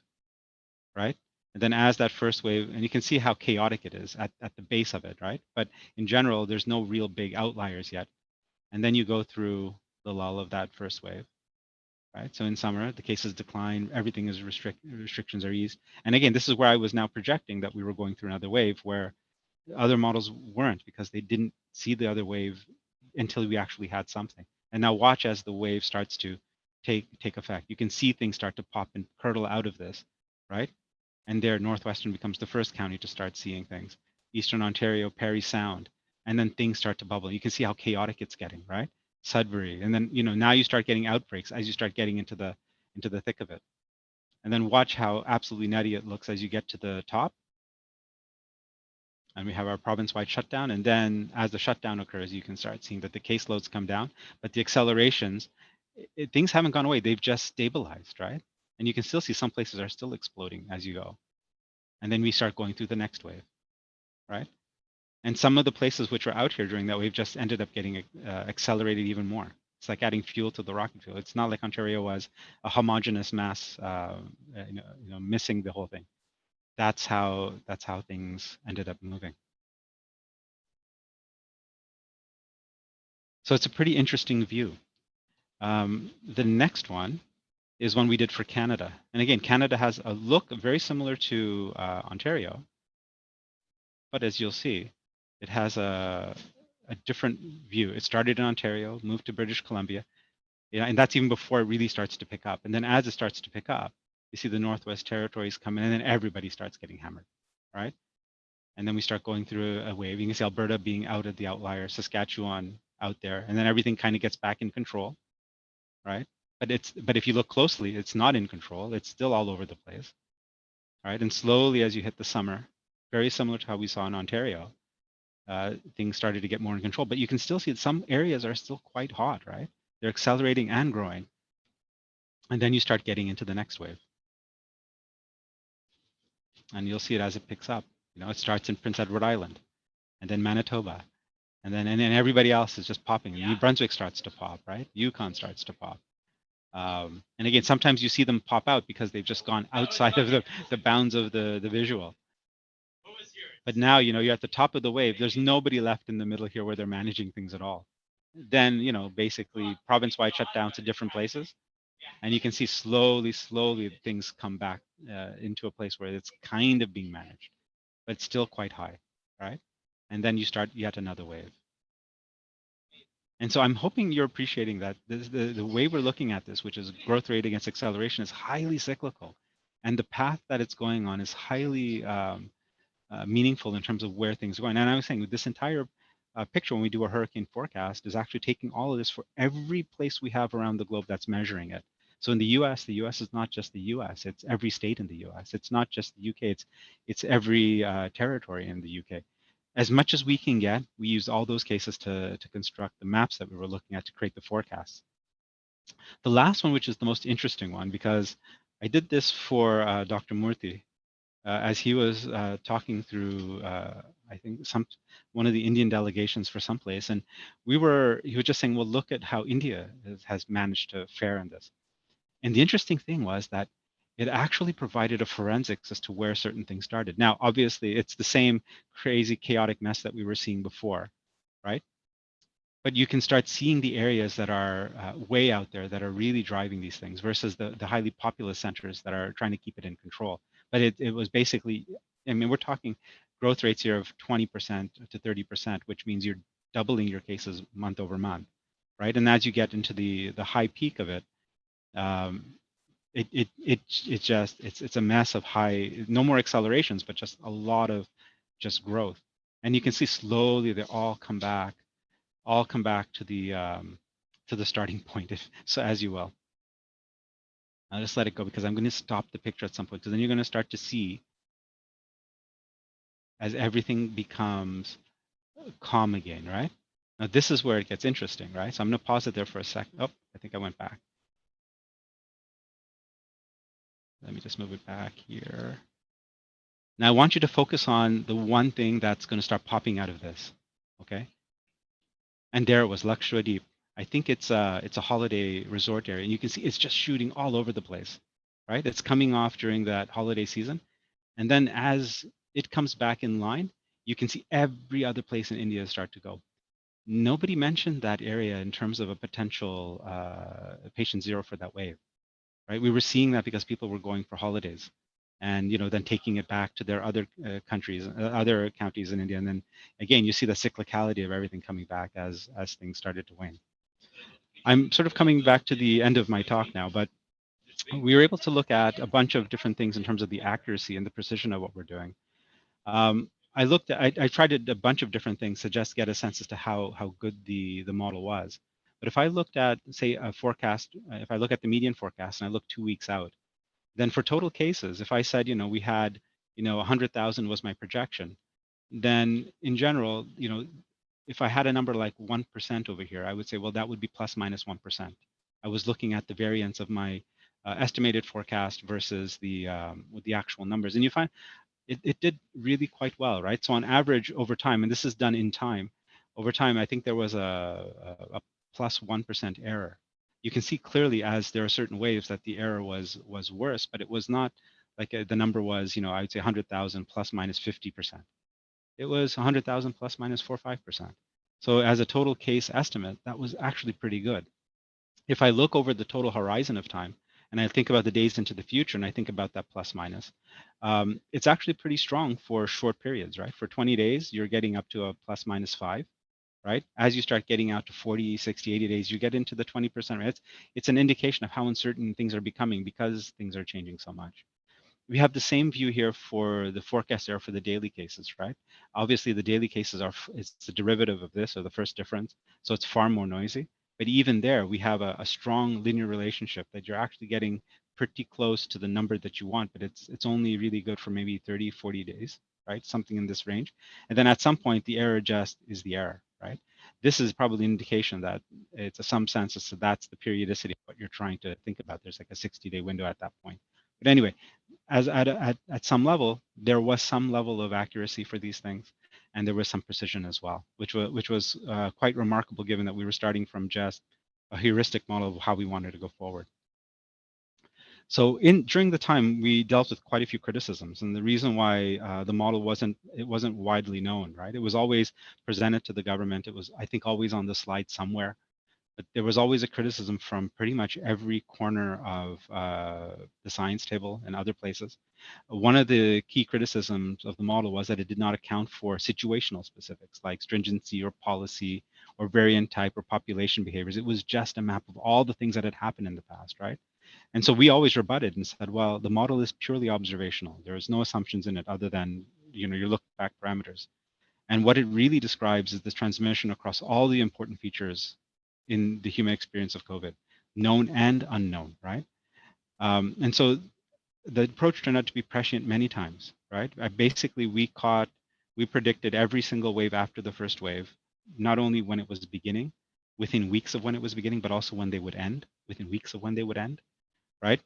right? And then as that first wave, and you can see how chaotic it is at the base of it, right? But in general, there's no real big outliers yet. And then you go through the lull of that first wave, right? So in summer, the cases decline, everything is restrictions are eased. And again, this is where I was now projecting that we were going through another wave where other models weren't, because they didn't see the other wave until we actually had something. And now watch as the wave starts to take effect. You can see things start to pop and curdle out of this, right? And there, Northwestern becomes the first county to start seeing things. Eastern Ontario, Parry Sound, and then things start to bubble. You can see how chaotic it's getting, right? Sudbury, and then now you start getting outbreaks as you start getting into the thick of it. And then watch how absolutely nutty it looks as you get to the top. And we have our province-wide shutdown. And then as the shutdown occurs, you can start seeing that the caseloads come down, but the accelerations, things haven't gone away. They've just stabilized, right? And you can still see some places are still exploding as you go. And then we start going through the next wave, right? And some of the places which were out here during that wave just ended up getting accelerated even more. It's like adding fuel to the rocket fuel. It's not like Ontario was a homogeneous mass, missing the whole thing. That's how things ended up moving. So it's a pretty interesting view. The next one is one we did for Canada. And again, Canada has a look very similar to Ontario, but as you'll see, it has a different view. It started in Ontario, moved to British Columbia, and that's even before it really starts to pick up. And then as it starts to pick up, you see the Northwest Territories come in, and then everybody starts getting hammered, right? And then we start going through a wave. You can see Alberta being out at the outlier, Saskatchewan out there, and then everything kind of gets back in control, right? But if you look closely, it's not in control. It's still all over the place. right? And slowly as you hit the summer, very similar to how we saw in Ontario, things started to get more in control. But you can still see that some areas are still quite hot, right? They're accelerating and growing. And then you start getting into the next wave. And you'll see it as it picks up. You know, it starts in Prince Edward Island, and then Manitoba, and then everybody else is just popping. New Brunswick starts to pop, right? Yukon starts to pop. And again, sometimes you see them pop out because they've just gone outside of the bounds of the visual. But now, you know, you're at the top of the wave. There's nobody left in the middle here where they're managing things at all. Then, you know, basically province-wide shutdowns to different places. And you can see slowly things come back into a place where it's kind of being managed, but it's still quite high, right? And then you start yet another wave. And so I'm hoping you're appreciating that the way we're looking at this, which is growth rate against acceleration, is highly cyclical. And the path that it's going on is highly meaningful in terms of where things are going. And I was saying this entire picture when we do a hurricane forecast is actually taking all of this for every place we have around the globe that's measuring it. So in the US is not just the US, it's every state in the US. It's not just the UK, it's every territory in the UK. As much as we can get, we use all those cases to construct the maps that we were looking at to create the forecasts. The last one, which is the most interesting one, because I did this for Dr. Murthy, as he was talking through, I think one of the Indian delegations for some place, and he was just saying, well, look at how India has managed to fare in this. And the interesting thing was that it actually provided a forensics as to where certain things started. Now, obviously, it's the same crazy, chaotic mess that we were seeing before, right? But you can start seeing the areas that are way out there that are really driving these things versus the highly populous centers that are trying to keep it in control. But it was basically, I mean, we're talking growth rates here of 20% to 30%, which means you're doubling your cases month over month, right? And as you get into the high peak of it, it's a mess of no more accelerations, but just a lot of just growth. And you can see slowly they all come back to the starting point, so as you will. I'll just let it go because I'm going to stop the picture at some point, because then you're going to start to see as everything becomes calm again, right? Now this is where it gets interesting, right? So I'm going to pause it there for a sec. Oh, I think I went back. Let me just move it back here. Now I want you to focus on the one thing that's going to start popping out of this, okay? And there it was, Lakshadweep. I think it's a holiday resort area, and you can see it's just shooting all over the place, right? It's coming off during that holiday season, and then as it comes back in line, you can see every other place in India start to go. Nobody mentioned that area in terms of a potential patient zero for that wave, right? We were seeing that because people were going for holidays, and then taking it back to their other countries, other counties in India, and then again you see the cyclicality of everything coming back as things started to wane. I'm sort of coming back to the end of my talk now, but we were able to look at a bunch of different things in terms of the accuracy and the precision of what we're doing. I tried a bunch of different things to just get a sense as to how good the model was. But if I looked at, say, a forecast, if I look at the median forecast and I look 2 weeks out, then for total cases, if I said, we had, 100,000 was my projection, then in general, if I had a number like 1% over here, I would say, well, that would be plus minus 1%. I was looking at the variance of my estimated forecast versus with the actual numbers. And you find it did really quite well, right? So on average over time, and this is done in time, over time, I think there was a plus 1% error. You can see clearly as there are certain waves that the error was worse, but it was not like the number was, I would say 100,000 plus minus 50%. It was 100,000 plus minus 4 or 5%. So as a total case estimate, that was actually pretty good. If I look over the total horizon of time, and I think about the days into the future, and I think about that plus minus, it's actually pretty strong for short periods, right? For 20 days, you're getting up to a plus minus 5, right? As you start getting out to 40, 60, 80 days, you get into the 20%, right? It's an indication of how uncertain things are becoming because things are changing so much. We have the same view here for the forecast error for the daily cases, right? Obviously, the daily cases it's a derivative of this, or the first difference, so it's far more noisy. But even there, we have a strong linear relationship that you're actually getting pretty close to the number that you want, but it's only really good for maybe 30, 40 days, right? Something in this range. And then at some point, the error just is the error, right? This is probably an indication that it's some sense so that's the periodicity of what you're trying to think about. There's like a 60-day window at that point. But anyway, as at some level, there was some level of accuracy for these things, and there was some precision as well, which was quite remarkable given that we were starting from just a heuristic model of how we wanted to go forward. So during the time, we dealt with quite a few criticisms, and the reason why the model wasn't widely known, right? It was always presented to the government. It was, I think, always on the slide somewhere, but there was always a criticism from pretty much every corner of the science table and other places. One of the key criticisms of the model was that it did not account for situational specifics like stringency or policy or variant type or population behaviors. It was just a map of all the things that had happened in the past, right? And so we always rebutted and said, well, the model is purely observational. There is no assumptions in it other than your look back parameters. And what it really describes is the transmission across all the important features in the human experience of COVID, known and unknown, right? And so the approach turned out to be prescient many times, right? Basically, we predicted every single wave after the first wave, not only when it was beginning, within weeks of when it was beginning, but also when they would end, within weeks of when they would end, right?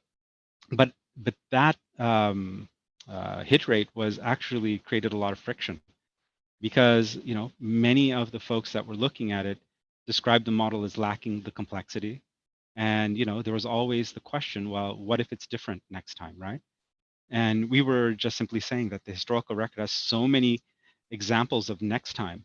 But that hit rate was actually created a lot of friction because many of the folks that were looking at it described the model as lacking the complexity, and there was always the question, well, what if it's different next time, right? And we were just simply saying that the historical record has so many examples of next time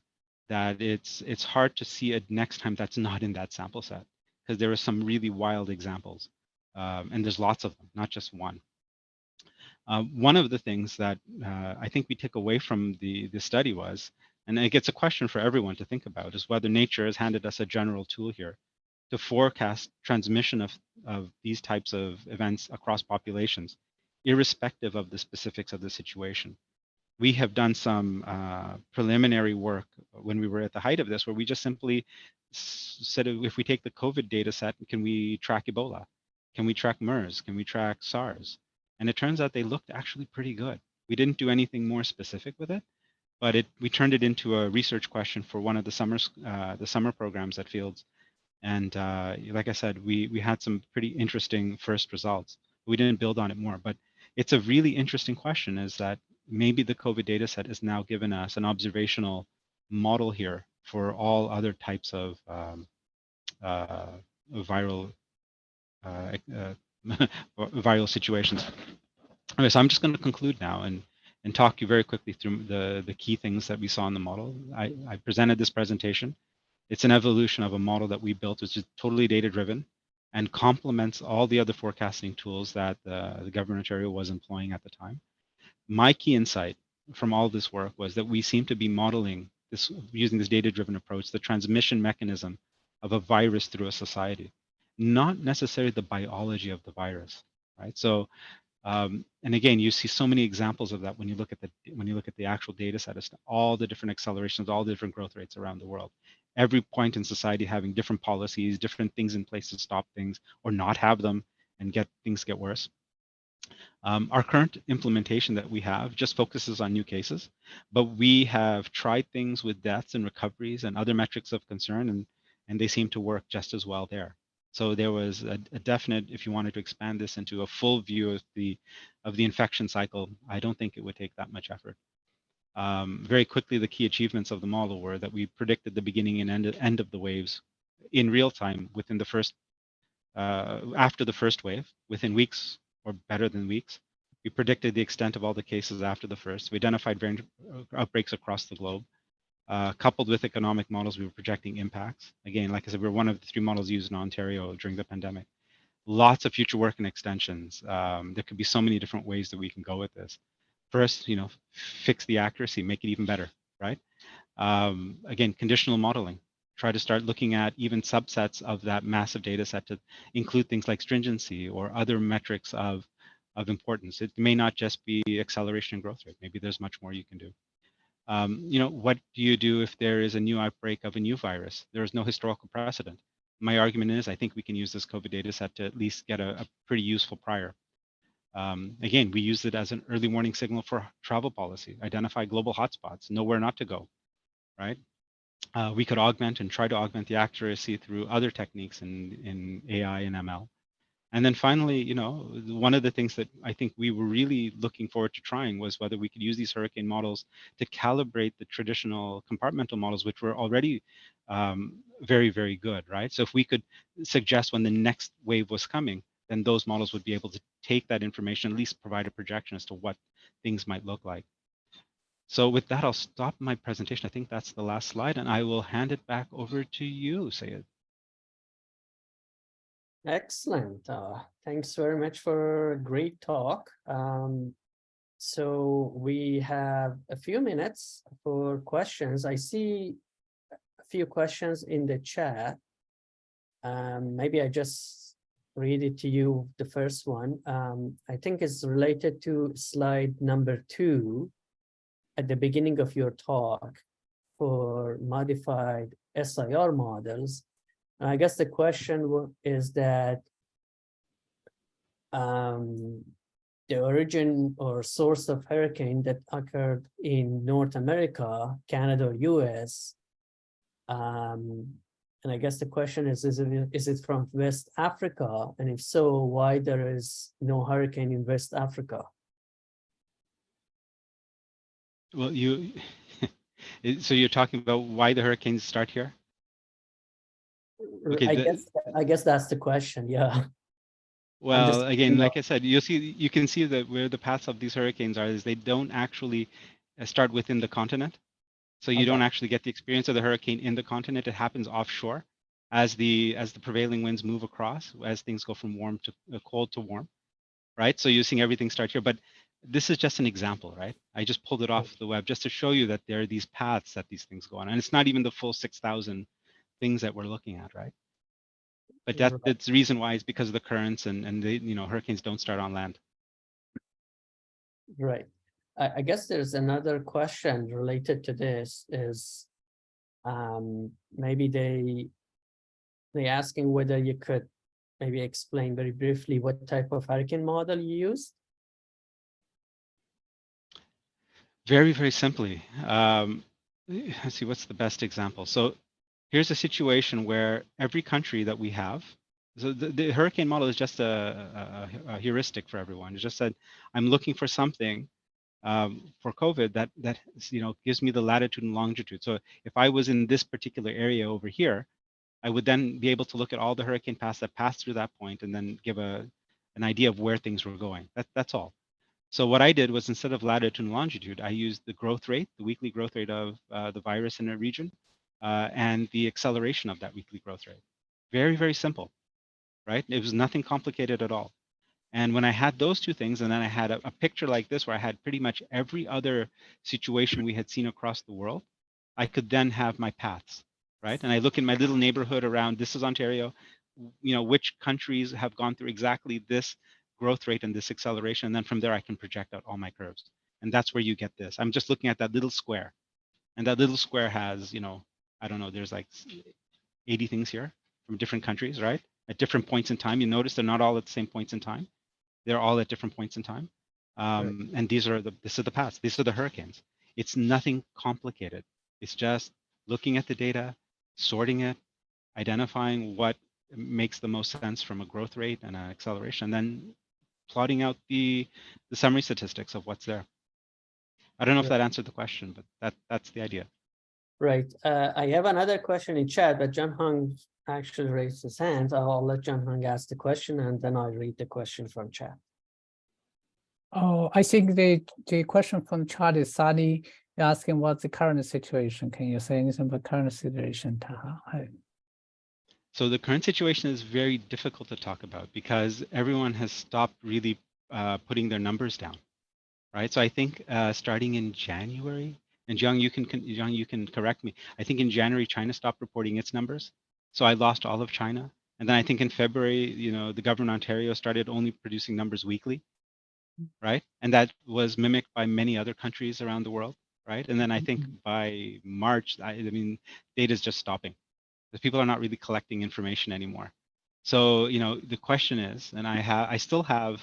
that it's hard to see a next time that's not in that sample set, because there are some really wild examples, and there's lots of them, not just one. One of the things that I think we took away from the study was, and it gets a question for everyone to think about, is whether nature has handed us a general tool here to forecast transmission of these types of events across populations, irrespective of the specifics of the situation. We have done some preliminary work when we were at the height of this, where we just simply said, if we take the COVID data set, can we track Ebola? Can we track MERS? Can we track SARS? And it turns out they looked actually pretty good. We didn't do anything more specific with it, but we turned it into a research question for one of the summer programs at Fields. And like I said, we had some pretty interesting first results. We didn't build on it more, but it's a really interesting question, is that maybe the COVID data set has now given us an observational model here for all other types of viral viral situations. Okay, so I'm just going to conclude now and talk you very quickly through the key things that we saw in the model. I presented this presentation. It's an evolution of a model that we built, which is totally data-driven and complements all the other forecasting tools that the government of Ontario was employing at the time. My key insight from all this work was that we seem to be modeling this, using this data-driven approach, the transmission mechanism of a virus through a society, not necessarily the biology of the virus, right? So, and again, you see so many examples of that when you look at the actual data set as to all the different accelerations, all the different growth rates around the world. Every point in society having different policies, different things in place to stop things or not have them and things get worse. Our current implementation that we have just focuses on new cases, but we have tried things with deaths and recoveries and other metrics of concern, and they seem to work just as well there. So there was a definite, if you wanted to expand this into a full view of the infection cycle, I don't think it would take that much effort. Very quickly, the key achievements of the model were that we predicted the beginning and end of the waves in real time within the first, after the first wave, within weeks or better than weeks. We predicted the extent of all the cases after the first. We identified variant outbreaks across the globe. Coupled with economic models, we were projecting impacts. Again, like I said, we were one of the 3 models used in Ontario during the pandemic. Lots of future work and extensions. There could be so many different ways that we can go with this. First, fix the accuracy, make it even better, right? Again, conditional modeling. Try to start looking at even subsets of that massive data set to include things like stringency or other metrics of importance. It may not just be acceleration and growth rate. Maybe there's much more you can do. What do you do if there is a new outbreak of a new virus? There is no historical precedent. My argument is I think we can use this COVID data set to at least get a pretty useful prior. Again, we used it as an early warning signal for travel policy, identify global hotspots, know where not to go, right? We could augment and try to augment the accuracy through other techniques in AI and ML. And then finally, you know, one of the things that I think we were really looking forward to trying was whether we could use these hurricane models to calibrate the traditional compartmental models, which were already very, very good, right? So if we could suggest when the next wave was coming, then those models would be able to take that information, at least provide a projection as to what things might look like. So with that, I'll stop my presentation. I think that's the last slide, and I will hand it back over to you, Sayed. Excellent. Thanks very much for a great talk. So we have a few minutes for questions. I see a few questions in the chat. Maybe I just read it to you, the first one. I think it's related to slide number 2 at the beginning of your talk for modified SIR models. I guess the question is that the origin or source of hurricane that occurred in North America, Canada, or US, and I guess the question is it from West Africa? And if so, why there is no hurricane in West Africa? Well, so you're talking about why the hurricanes start here? Okay, I guess that's the question. Yeah. well, again, like I said, you can see that where the paths of these hurricanes are is they don't actually start within the continent. So you don't actually get the experience of the hurricane in the continent. It happens offshore as the prevailing winds move across, as things go from warm to cold to warm, right? So you're seeing everything start here. But this is just an example, right? I just pulled it off the web just to show you that there are these paths that these things go on. And it's not even the full 6,000 things that we're looking at, right? But that's the reason why is because of the currents and the, you know, hurricanes don't start on land. Right. I guess there's another question related to this is maybe they asking whether you could maybe explain very briefly what type of hurricane model you use. Very, very simply. Let's see, what's the best example? So here's a situation where every country that we have, so the hurricane model is just a heuristic for everyone. It just said, I'm looking for something for COVID that you know gives me the latitude and longitude. So if I was in this particular area over here, I would then be able to look at all the hurricane paths that passed through that point and then give an idea of where things were going. That's all. So what I did was instead of latitude and longitude, I used the growth rate, the weekly growth rate of the virus in a region, and the acceleration of that weekly growth rate. Very, very simple, right? It was nothing complicated at all. And when I had those two things, and then I had a picture like this where I had pretty much every other situation we had seen across the world, I could then have my paths, right? And I look in my little neighborhood around, this is Ontario, you know, which countries have gone through exactly this growth rate and this acceleration. And then from there, I can project out all my curves. And that's where you get this. I'm just looking at that little square. And that little square has, you know, I don't know, there's like 80 things here from different countries, right? At different points in time. You notice they're not all at the same points in time. They're all at different points in time. And this is the paths. These are the hurricanes. It's nothing complicated. It's just looking at the data, sorting it, identifying what makes the most sense from a growth rate and an acceleration, and then plotting out the summary statistics of what's there. I don't know if that answered the question, but that's the idea. Right. I have another question in chat, but John Hung actually raised his hand. I'll let John Hung ask the question, and then I'll read the question from chat. Oh, I think the question from chat is Sadi asking what's the current situation. Can you say anything about current situation, Taha? So the current situation is very difficult to talk about because everyone has stopped really putting their numbers down, right? So I think starting in January, and Jiang, you can correct me. I think in January China stopped reporting its numbers, so I lost all of China. And then I think in February, you know, the government of Ontario started only producing numbers weekly, right? And that was mimicked by many other countries around the world, right? And then I think by March, I mean, data is just stopping. because people are not really collecting information anymore. So, you know, the question is, and I still have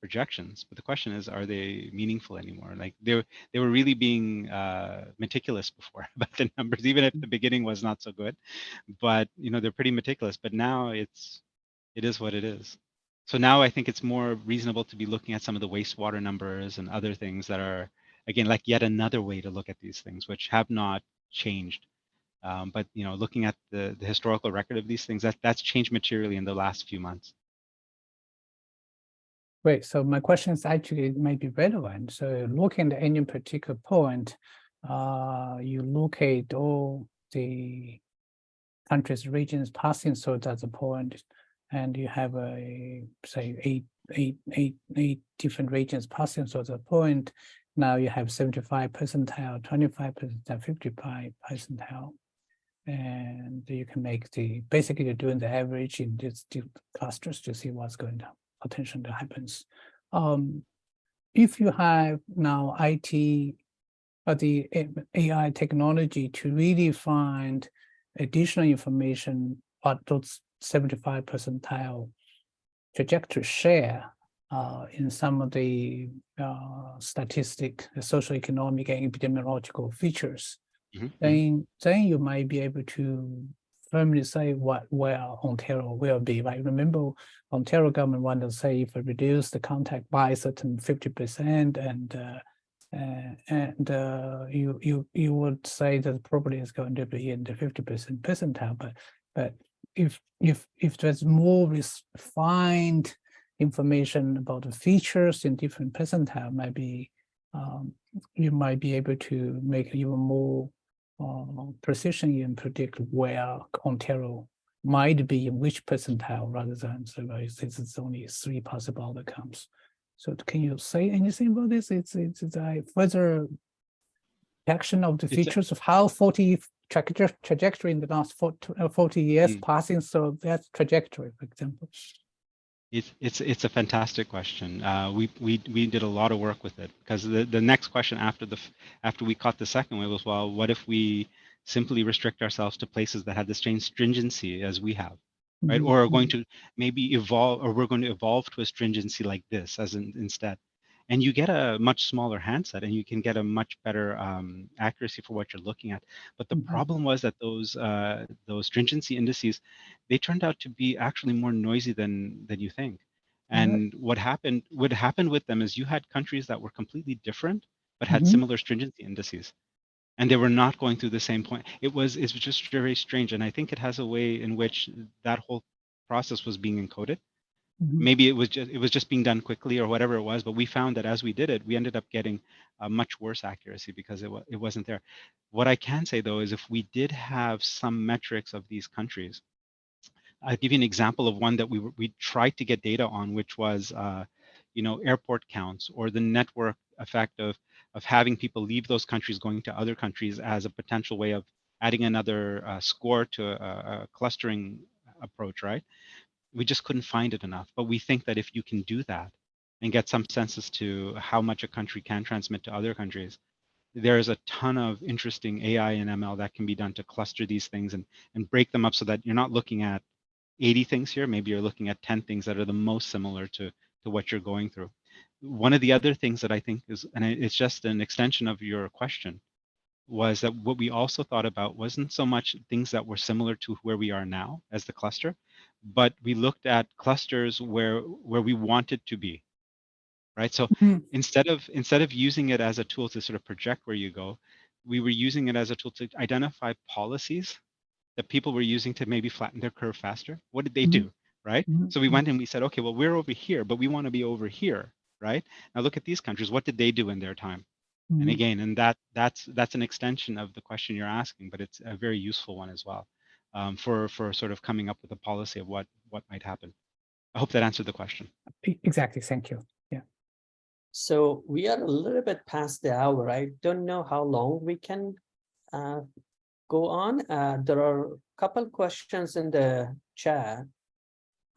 projections, but the question is, are they meaningful anymore? Like they were really being meticulous before about the numbers, even if the beginning was not so good. But you know, they're pretty meticulous. But now it is what it is. So now I think it's more reasonable to be looking at some of the wastewater numbers and other things that are, again, like yet another way to look at these things, which have not changed. But you know, looking at the historical record of these things, that's changed materially in the last few months. Great. So my question is actually might be relevant. So looking at any particular point, you locate all the countries, regions passing through that point, and you have say eight different regions passing through the point. Now you have 75 percentile, 25 percentile, 55 percentile. And you can make basically you're doing the average in these clusters to see what's going to potentially happens. If you have now the AI technology to really find additional information about those 75 percentile trajectory share in some of the statistic, socioeconomic and epidemiological features, then you might be able to firmly say where Ontario will be. Right? Remember, Ontario government wanted to say if we reduce the contact by a certain 50%, and you would say that probably is going to be in the 50% percentile. But if there's more refined information about the features in different percentile, maybe you might be able to make even more precision and predict where Ontario might be in which percentile, rather than since it's only 3 possible outcomes. So can you say anything about this? It's a further action of the features of how 40 trajectory in the last 40 years passing through that trajectory, for example. It's a fantastic question. We did a lot of work with it, because the next question after we caught the second wave was, well, what if we simply restrict ourselves to places that have the same stringency as we have, right? Or are going to maybe evolve, or we're going to evolve to a stringency like this instead. And you get a much smaller handset, and you can get a much better accuracy for what you're looking at. But the problem was that those stringency indices, they turned out to be actually more noisy than you think. And what happened with them is you had countries that were completely different but had similar stringency indices, and they were not going through the same point. It's just very strange, and I think it has a way in which that whole process was being encoded. Maybe it was just being done quickly or whatever it was, but we found that as we did it, we ended up getting a much worse accuracy because it wasn't there. What I can say though is, if we did have some metrics of these countries, I'll give you an example of one that we tried to get data on, which was airport counts, or the network effect of having people leave those countries going to other countries as a potential way of adding another score to a clustering approach, right? We just couldn't find it enough. But we think that if you can do that and get some sense as to how much a country can transmit to other countries, there's a ton of interesting AI and ML that can be done to cluster these things and break them up so that you're not looking at 80 things here. Maybe you're looking at 10 things that are the most similar to what you're going through. One of the other things that I think is, and it's just an extension of your question, was that what we also thought about wasn't so much things that were similar to where we are now as the cluster, but we looked at clusters where we wanted to be, right? So instead of using it as a tool to sort of project where you go, we were using it as a tool to identify policies that people were using to maybe flatten their curve faster. What did they do, right? So we went and we said, okay, well, we're over here, but we want to be over here, right? Now look at these countries. What did they do in their time? And again, and that's an extension of the question you're asking, but it's a very useful one as well, for sort of coming up with a policy of what might happen. I hope that answered the question. Exactly. Thank you. Yeah. So we are a little bit past the hour. I don't know how long we can go on. There are a couple questions in the chat.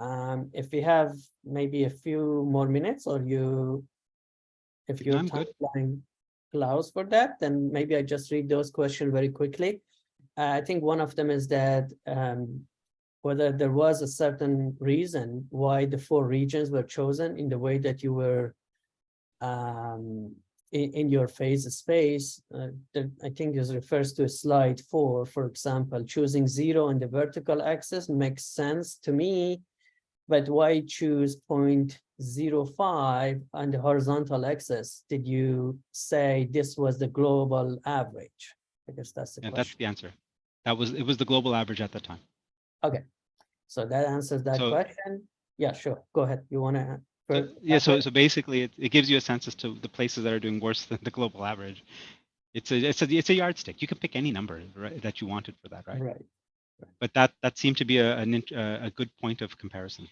If we have maybe a few more minutes, or if your timeline allows for that, then maybe I just read those questions very quickly. I think one of them is that whether there was a certain reason why the 4 regions were chosen in the way that you were in your phase space. I think this refers to slide 4, for example. Choosing 0 on the vertical axis makes sense to me, but why choose 0.05 on the horizontal axis? Did you say this was the global average? I guess that's the question. That's the answer. It was the global average at the time. Okay, so that answers that question. Yeah, sure. Go ahead. You want to? So basically, it gives you a sense as to the places that are doing worse than the global average. It's a yardstick. You can pick any number, right, that you wanted for that, right? Right. But that seemed to be a good point of comparison.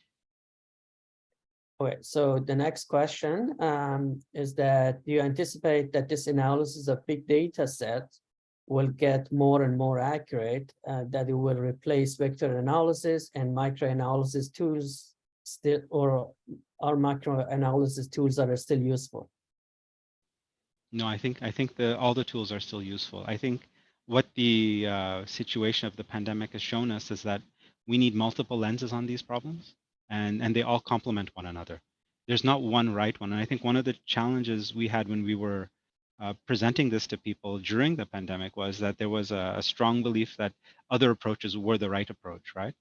Okay, so the next question is that do you anticipate that this analysis of big data set will get more and more accurate, that it will replace vector analysis and microanalysis tools still, or our microanalysis tools are still useful? No, I think all the tools are still useful. I think what the situation of the pandemic has shown us is that we need multiple lenses on these problems, and they all complement one another. There's not one right one. And I think one of the challenges we had when we were presenting this to people during the pandemic was that there was a strong belief that other approaches were the right approach, right?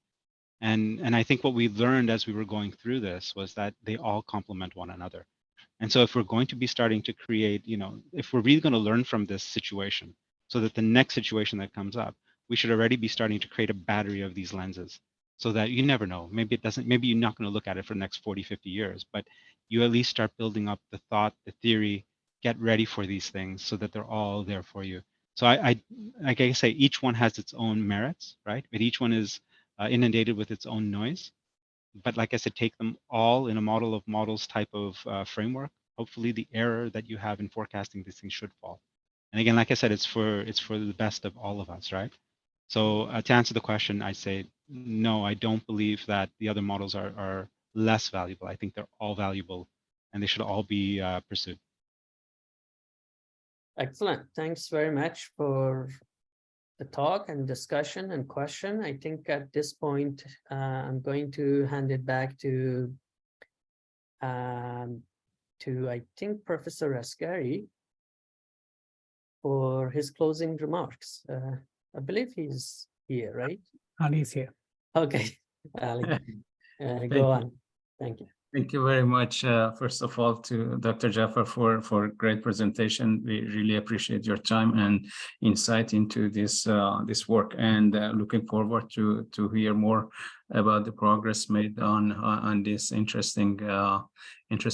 And I think what we learned as we were going through this was that they all complement one another. And so if we're going to be starting to create, if we're really going to learn from this situation so that the next situation that comes up, we should already be starting to create a battery of these lenses so that you never know. Maybe you're not going to look at it for the next 40, 50 years, but you at least start building up the thought, the theory, get ready for these things so that they're all there for you. So like I say, each one has its own merits, right? But each one is inundated with its own noise. But like I said, take them all in a model of models type of framework. Hopefully the error that you have in forecasting these things should fall. And again, like I said, it's for the best of all of us, right? So to answer the question, I say, no, I don't believe that the other models are less valuable. I think they're all valuable and they should all be pursued. Excellent. Thanks very much for the talk and discussion and question. I think at this point, I'm going to hand it back to I think Professor Asghari for his closing remarks. I believe he's here, right? Ali's here. Okay, Ali, go on. Thank you. Thank you very much, first of all, to Dr. Jaffer for a great presentation. We really appreciate your time and insight into this work, and looking forward to hear more about the progress made on this interesting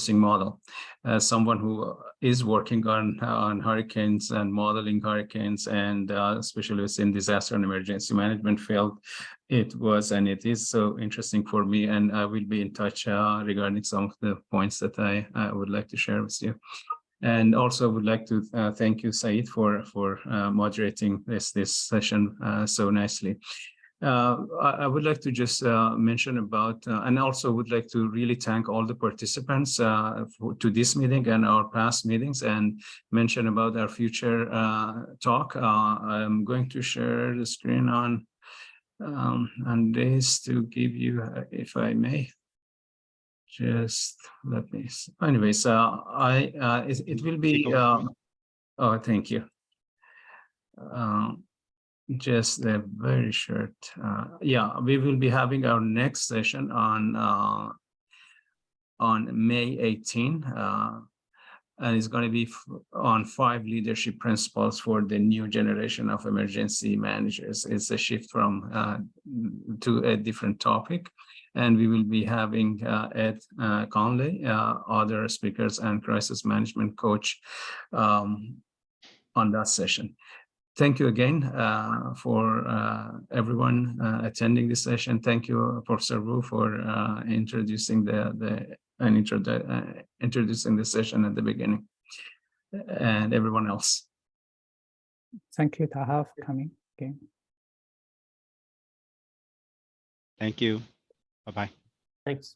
model. As someone who is working on hurricanes and modeling hurricanes, and especially in disaster and emergency management field, it was and it is so interesting for me, and I will be in touch regarding some of the points that I would like to share with you. And also would like to thank you, Saeed, for moderating this session so nicely. I would like to just mention about, and also would like to really thank all the participants to this meeting and our past meetings, and mention about our future talk. I'm going to share the screen on this to give you, if I may, just let me. Anyways, it will be. Oh, thank you. Just a very short. Yeah, we will be having our next session on May 18. And it's going to be on 5 leadership principles for the new generation of emergency managers. It's a shift from to a different topic, and we will be having Ed Conley, other speakers, and crisis management coach on that session. Thank you again for everyone attending this session. Thank you, Professor Wu, for introducing introducing the session at the beginning, and everyone else. Thank you, Taha, for coming again. Thank you. Bye-bye. Thanks.